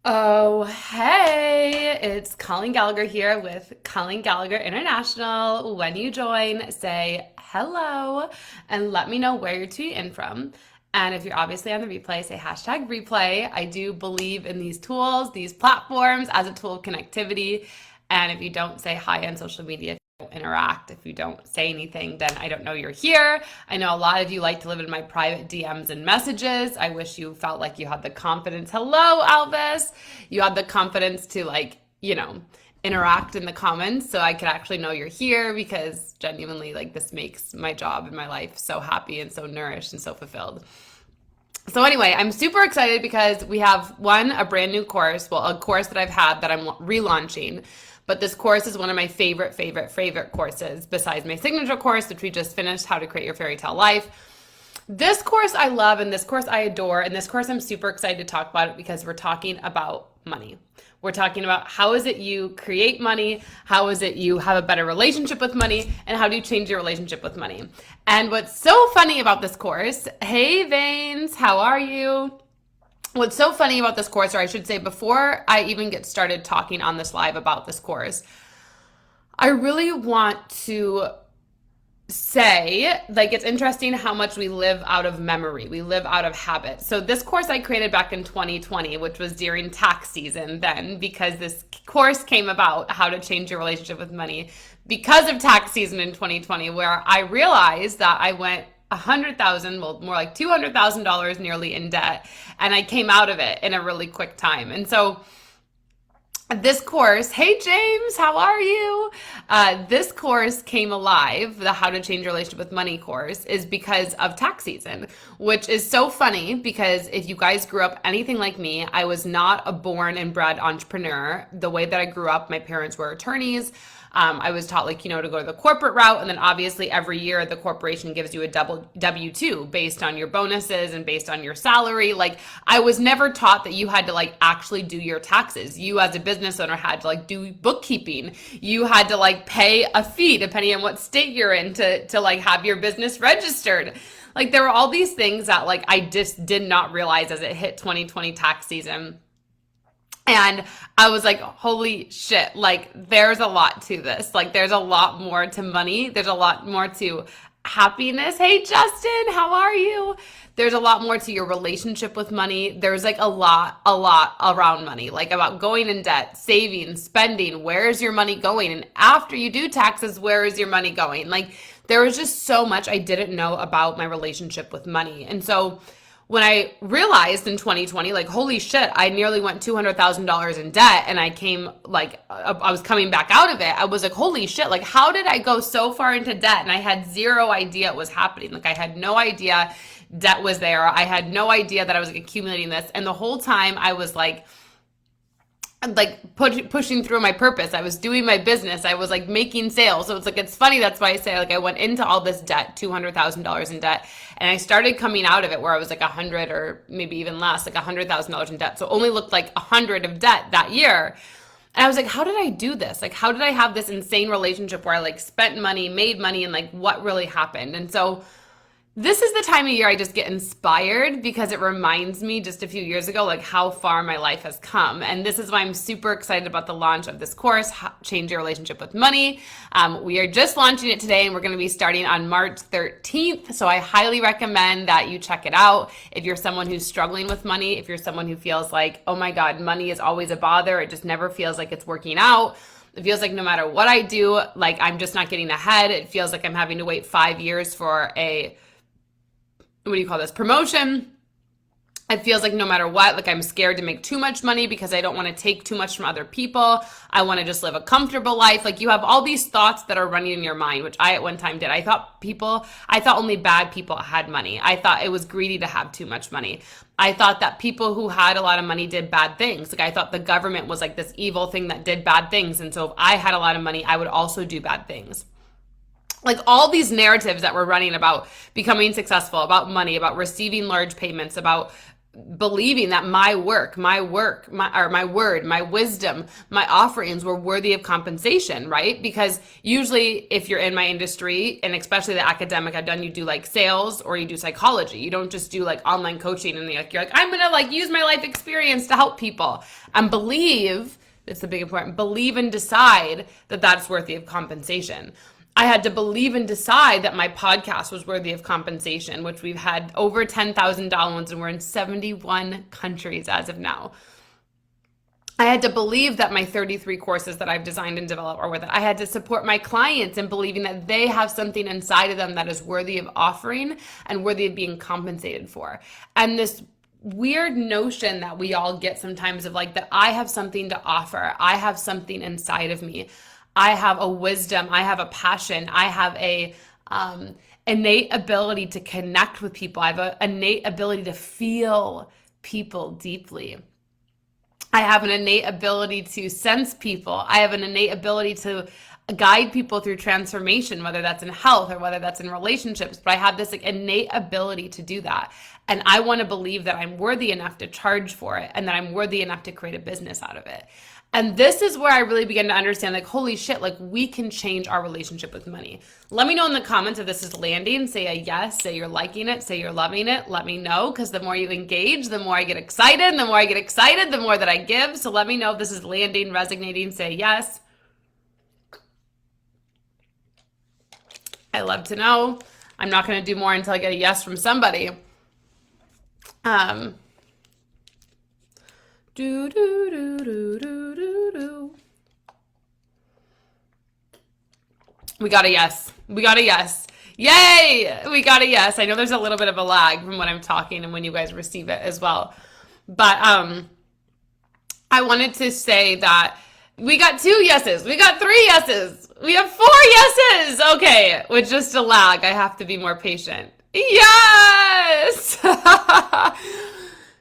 Oh, hey, it's Colleen Gallagher here with Colleen Gallagher International. When you join, say hello and let me know where you're tuning in from. And if you're obviously on the replay, say hashtag replay. I do believe in these tools, these platforms as a tool of connectivity. And if you don't say hi on social media, interact, if you don't say anything, then I don't know you're here. I know a lot of you like to live in my private DMs and messages. I wish you felt like you had the confidence. Hello, Elvis. You had the confidence to interact in the comments so I could actually know you're here, because genuinely, like, this makes my job and my life so happy and so nourished and so fulfilled. So anyway, I'm super excited because we have a brand new course, well, a course that I've had that I'm relaunching. But this course is one of my favorite courses besides my signature course, which we just finished, How to Create Your Fairy Tale Life. This course I love, and this course I adore, and this course I'm super excited to talk about it because we're talking about money. We're talking about how is it you create money, how is it you have a better relationship with money, and how do you change your relationship with money. And what's so funny about this course, hey Veins, how are you? What's so funny about this course, or I should say before I even get started talking on this live about this course, I really want to say, like, it's interesting how much we live out of memory. We live out of habit. So this course I created back in 2020, which was during tax season then, because this course came about, how to change your relationship with money, because of tax season in 2020, where I realized that I went $100,000, well, more like $200,000 nearly in debt. And I came out of it in a really quick time. And so this course, hey James, how are you? This course came alive, the How to Change Your Relationship with Money course, is because of tax season, which is so funny because if you guys grew up anything like me, I was not a born and bred entrepreneur. The way that I grew up, my parents were attorneys. I was taught, to go to the corporate route. And then obviously every year the corporation gives you a double W-2 based on your bonuses and based on your salary. Like, I was never taught that you had to actually do your taxes. You as a business owner had to do bookkeeping. You had to pay a fee depending on what state you're in to have your business registered. There were all these things that I just did not realize as it hit 2020 tax season. And I was like, holy shit, there's a lot to this. There's a lot more to money. There's a lot more to happiness. Hey, Justin, how are you? There's a lot more to your relationship with money. There's a lot around money, about going in debt, saving, spending. Where is your money going? And after you do taxes, where is your money going? There was just so much I didn't know about my relationship with money. And so when I realized in 2020, holy shit, I nearly went $200,000 in debt, and I came, I was coming back out of it. I was like, holy shit, how did I go so far into debt? And I had zero idea it was happening. I had no idea debt was there. I had no idea that I was accumulating this. And the whole time I was pushing through my purpose. I was doing my business. I was making sales. So it's funny. That's why I say I went into all this debt, $200,000 in debt. And I started coming out of it where I was 100 or maybe even less, $100,000 in debt. So it only looked like 100 of debt that year. And I was like, how did I do this? How did I have this insane relationship where I spent money, made money, and what really happened? And so this is the time of year I just get inspired because it reminds me just a few years ago, how far my life has come. And this is why I'm super excited about the launch of this course, Change Your Relationship with Money. We are just launching it today, and we're going to be starting on March 13th. So I highly recommend that you check it out. If you're someone who's struggling with money, if you're someone who feels oh my God, money is always a bother. It just never feels like it's working out. It feels no matter what I do, I'm just not getting ahead. It feels I'm having to wait 5 years for promotion. It feels no matter what, I'm scared to make too much money because I don't want to take too much from other people. I want to just live a comfortable life. You have all these thoughts that are running in your mind, which I at one time did. I thought only bad people had money. I thought it was greedy to have too much money. I thought that people who had a lot of money did bad things. I thought the government was this evil thing that did bad things. And so if I had a lot of money, I would also do bad things. All these narratives that we're running about becoming successful, about money, about receiving large payments, about believing that my word, my wisdom, my offerings were worthy of compensation, right? Because usually if you're in my industry, and especially the academic I've done, you do like sales or you do psychology. You don't just do like online coaching and you're like, I'm going to like use my life experience to help people and believe, that's the big important, believe and decide that that's worthy of compensation. I had to believe and decide that my podcast was worthy of compensation, which we've had over 10,000 downloads and we're in 71 countries as of now. I had to believe that my 33 courses that I've designed and developed are worth it. I had to support my clients in believing that they have something inside of them that is worthy of offering and worthy of being compensated for. And this weird notion that we all get sometimes of like that I have something to offer, I have something inside of me, I have a wisdom, I have a passion, I have a innate ability to connect with people. I have an innate ability to feel people deeply. I have an innate ability to sense people. I have an innate ability to guide people through transformation, whether that's in health or whether that's in relationships. But I have this like innate ability to do that. And I want to believe that I'm worthy enough to charge for it and that I'm worthy enough to create a business out of it. And this is where I really began to understand, like, holy shit, like we can change our relationship with money. Let me know in the comments if this is landing. Say a yes, say you're liking it, say you're loving it. Let me know, because the more you engage, the more I get excited. And the more I get excited, the more that I give. So let me know if this is landing, resonating, say yes. I love to know. I'm not going to do more until I get a yes from somebody. Do, do, do, do, do, do, do. We got a yes. We got a yes. Yay! We got a yes. I know there's a little bit of a lag from when I'm talking and when you guys receive it as well. But I wanted to say that we got 2 yeses. We got 3 yeses. We have 4 yeses. Okay, with just a lag, I have to be more patient. Yes!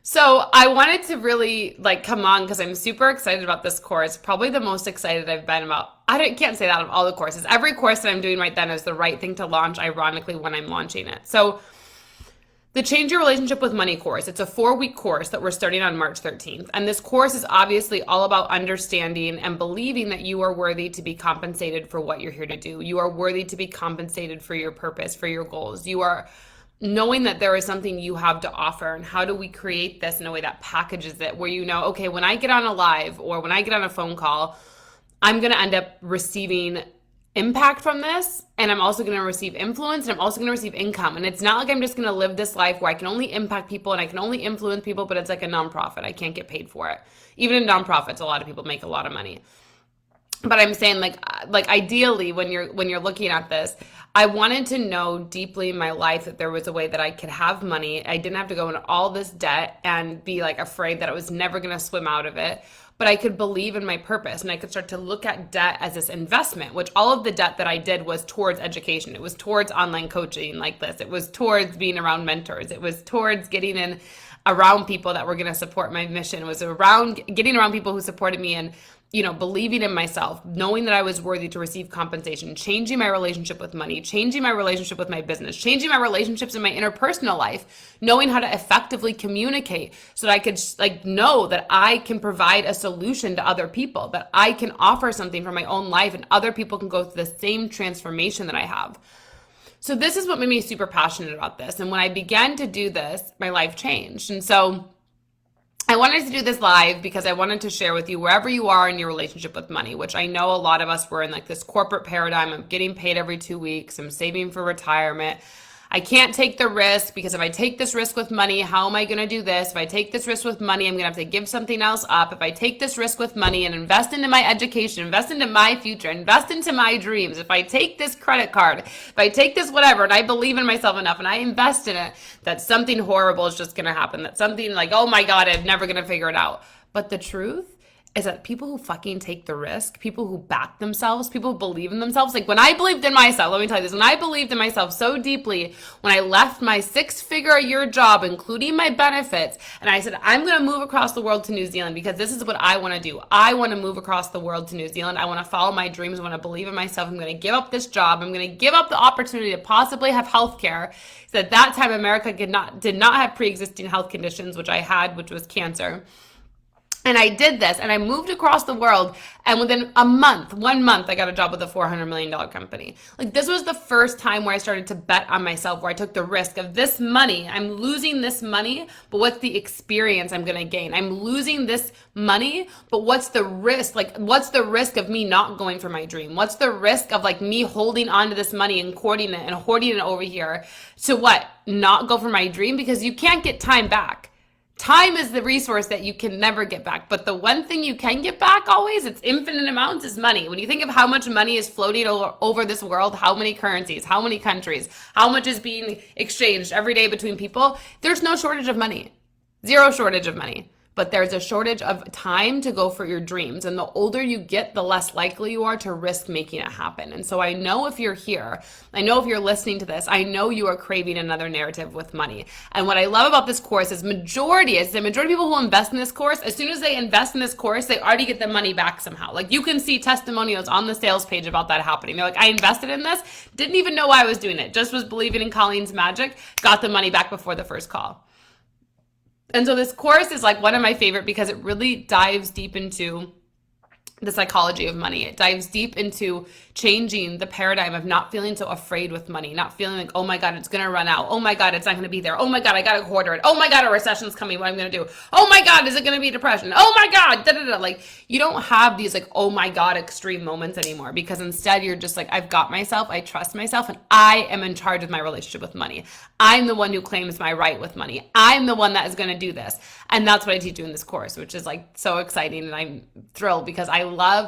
So I wanted to really like come on because I'm super excited about this course. Probably the most excited I've been about. Can't say that of all the courses. Every course that I'm doing right then is the right thing to launch, ironically, when I'm launching it. So the Change Your Relationship with Money course, it's a 4-week course that we're starting on March 13th. And this course is obviously all about understanding and believing that you are worthy to be compensated for what you're here to do. You are worthy to be compensated for your purpose, for your goals. You are knowing that there is something you have to offer, and how do we create this in a way that packages it where you know, okay, when I get on a live or when I get on a phone call, I'm going to end up receiving impact from this, and I'm also going to receive influence, and I'm also going to receive income. And it's not like I'm just going to live this life where I can only impact people and I can only influence people, but it's like a nonprofit. I can't get paid for it. Even in nonprofits, a lot of people make a lot of money. But I'm saying like ideally when you're looking at this, I wanted to know deeply in my life that there was a way that I could have money. I didn't have to go into all this debt and be like afraid that I was never going to swim out of it. But I could believe in my purpose, and I could start to look at debt as this investment, which all of the debt that I did was towards education. It was towards online coaching like this. It was towards being around mentors. It was towards getting in around people that were going to support my mission. It was around getting around people who supported me and, you know, believing in myself, knowing that I was worthy to receive compensation, changing my relationship with money, changing my relationship with my business, changing my relationships in my interpersonal life, knowing how to effectively communicate so that I could like know that I can provide a solution to other people, that I can offer something for my own life and other people can go through the same transformation that I have. So this is what made me super passionate about this. And when I began to do this, my life changed. And so I wanted to do this live because I wanted to share with you wherever you are in your relationship with money, which I know a lot of us were in like this corporate paradigm of getting paid every 2 weeks. I'm saving for retirement. I can't take the risk because if I take this risk with money, how am I going to do this? If I take this risk with money, I'm going to have to give something else up. If I take this risk with money and invest into my education, invest into my future, invest into my dreams, if I take this credit card, if I take this whatever, and I believe in myself enough and I invest in it, that something horrible is just going to happen. That something like, oh my God, I'm never going to figure it out. But the truth is that people who fucking take the risk, people who back themselves, people who believe in themselves. Like when I believed in myself, let me tell you this, when I believed in myself so deeply, when I left my 6-figure a year job, including my benefits, and I said, I'm going to move across the world to New Zealand because this is what I want to do. I want to move across the world to New Zealand. I want to follow my dreams. I want to believe in myself. I'm going to give up this job. I'm going to give up the opportunity to possibly have health care. So at that time, America did not have pre-existing health conditions, which I had, which was cancer. And I did this and I moved across the world, and within a month, 1 month, I got a job with a $400 million company. Like this was the first time where I started to bet on myself, where I took the risk of this money. I'm losing this money, but what's the experience I'm going to gain? I'm losing this money, but what's the risk? Like what's the risk of me not going for my dream? What's the risk of like me holding on to this money and hoarding it over here to what? Not go for my dream? Because you can't get time back. Time is the resource that you can never get back. But the one thing you can get back always, it's infinite amounts, is money. When you think of how much money is floating over this world, how many currencies, how many countries, how much is being exchanged every day between people, there's no shortage of money. Zero shortage of money. But there's a shortage of time to go for your dreams. And the older you get, the less likely you are to risk making it happen. And so I know if you're here, I know if you're listening to this, I know you are craving another narrative with money. And what I love about this course is the majority of people who invest in this course, as soon as they invest in this course, they already get the money back somehow. Like you can see testimonials on the sales page about that happening. They're like, I invested in this, didn't even know why I was doing it, just was believing in Colleen's magic, got the money back before the first call. And so this course is like one of my favorite because it really dives deep into the psychology of money. It dives deep into changing the paradigm of not feeling so afraid with money, not feeling like, oh my God, it's going to run out. Oh my God, it's not going to be there. Oh my God, I got to hoard it. Oh my God, a recession's coming. What am I going to do? Oh my God, is it going to be depression? Oh my God, da da da. Like you don't have these like, oh my God, extreme moments anymore, because instead you're just like, I've got myself, I trust myself, and I am in charge of my relationship with money. I'm the one who claims my right with money. I'm the one that is going to do this. And that's what I teach you in this course, which is like so exciting. And I'm thrilled because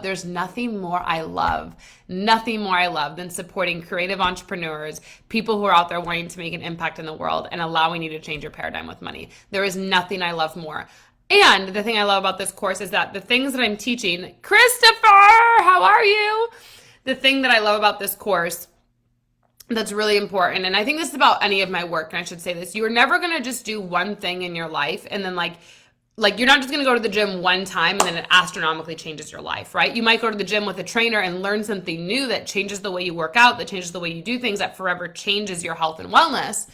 there's nothing more I love than supporting creative entrepreneurs, people who are out there wanting to make an impact in the world and allowing you to change your paradigm with money. There is nothing I love more. And the thing I love about this course is that the things that I'm teaching, Christopher, how are you? The thing that I love about this course that's really important, and I think this is about any of my work, and I should say this, you're never going to just do one thing in your life and then like you're not just going to go to the gym one time and then it astronomically changes your life, right? You might go to the gym with a trainer and learn something new that changes the way you work out, that changes the way you do things, that forever changes your health and wellness.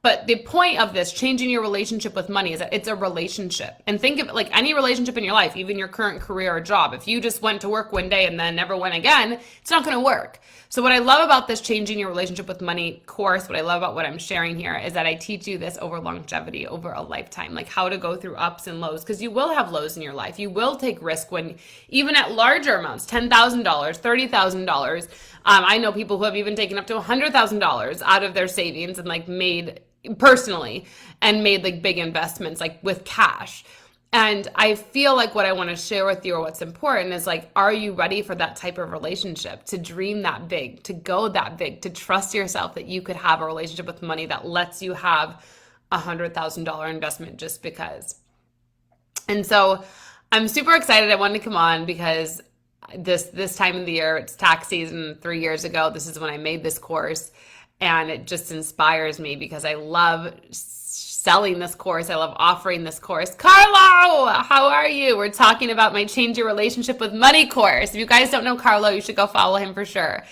But the point of this, changing your relationship with money, is that it's a relationship. And think of it like any relationship in your life, even your current career or job. If you just went to work one day and then never went again, it's not going to work. So what I love about this changing your relationship with money course, what I love about what I'm sharing here, is that I teach you this over longevity, over a lifetime, like how to go through ups and lows, because you will have lows in your life. You will take risk when, even at larger amounts, $10,000, $30,000. I know people who have even taken up to $100,000 out of their savings and like made personally and made like big investments like with cash. And I feel like what I want to share with you, or what's important, is like, are you ready for that type of relationship, to dream that big, to go that big, to trust yourself that you could have a relationship with money that lets you have $100,000 investment just because. And so I'm super excited. I wanted to come on because this time of the year, it's tax season. 3 years ago, this is when I made this course. And it just inspires me because I love selling this course. I love offering this course. Carlo, how are you? We're talking about my Change Your Relationship with Money course. If you guys don't know Carlo, you should go follow him for sure.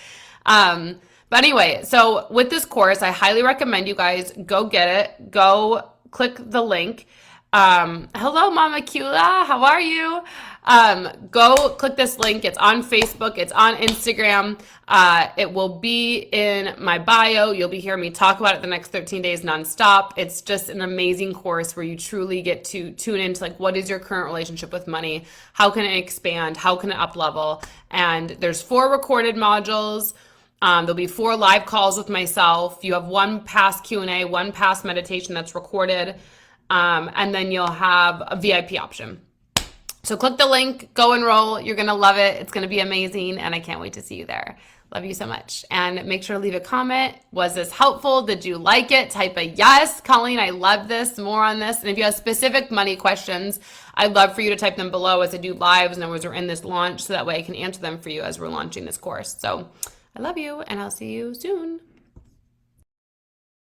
But anyway, so with this course, I highly recommend you guys go get it. Go click the link. Hello, Mama Kula. How are you? Go click this link. It's on Facebook. It's on Instagram. It will be in my bio. You'll be hearing me talk about it the next 13 days nonstop. It's just an amazing course where you truly get to tune into like, what is your current relationship with money? How can it expand? How can it up level? And there's 4 recorded modules. There'll be 4 live calls with myself. You have 1 past Q&A, 1 past meditation that's recorded. And then you'll have a VIP option. So click the link, go enroll. You're going to love it. It's going to be amazing. And I can't wait to see you there. Love you so much. And make sure to leave a comment. Was this helpful? Did you like it? Type a yes. Colleen, I love this. More on this. And if you have specific money questions, I'd love for you to type them below as I do lives and as we're in this launch, so that way I can answer them for you as we're launching this course. So I love you, and I'll see you soon.